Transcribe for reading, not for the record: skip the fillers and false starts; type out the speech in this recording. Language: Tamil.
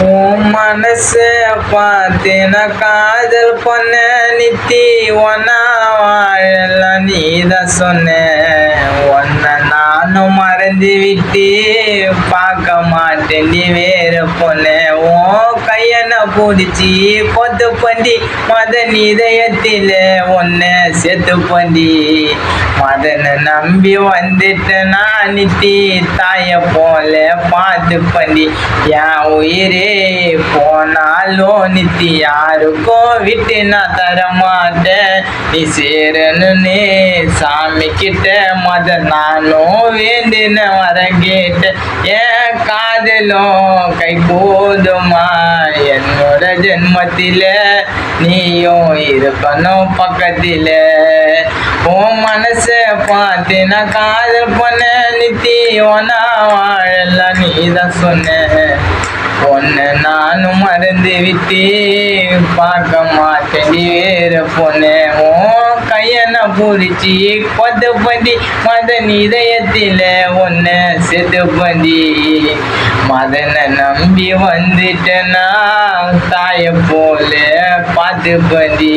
உன் மனச பார்த்தேன காதல் பண்ண நித்தி ஒன்னா வாழலாம் நீதான் சொன்ன ஒன்ன நானும் மறந்து விட்டு பார்க்க மாட்டேன் நீ வேற பொண்ண உன் கையனை பிடிச்சி கொத்து பண்டி மதன் இதயத்தில ஒன்ன செத்து பண்டி மதனை நம்பி வந்துட்டேனா நித்தி தாய போல பார்த்து பண்டி என் உயிரே போனாலும் நித்தி யாருக்கும் விட்டு நான் தரமாட்டேன் நீ சேரணுன்னு சாமி கிட்ட நானும் வேண்டின வர கேட்டேன் என் காதலும் கை போதுமா என்னோட ஜென்மத்தில நீயும் இருக்கணும் பக்கத்தில உன் மனச பார்த்து நான் காதல் பண்ண நித்தி ஒன்னா வாழலாம் நீதான் சொன்ன பொண்ணு நானும் மறந்து விட்டு பார்க்க மாட்டேன் நீ வேற பொண்ணு உன் கையனை பிடிச்சி கொத்து பண்டி மதன் இதயத்தில ஒன்ன செத்து பண்டி மதனை நம்பி வந்துட்டேனா தாய போல பார்த்து பண்டி.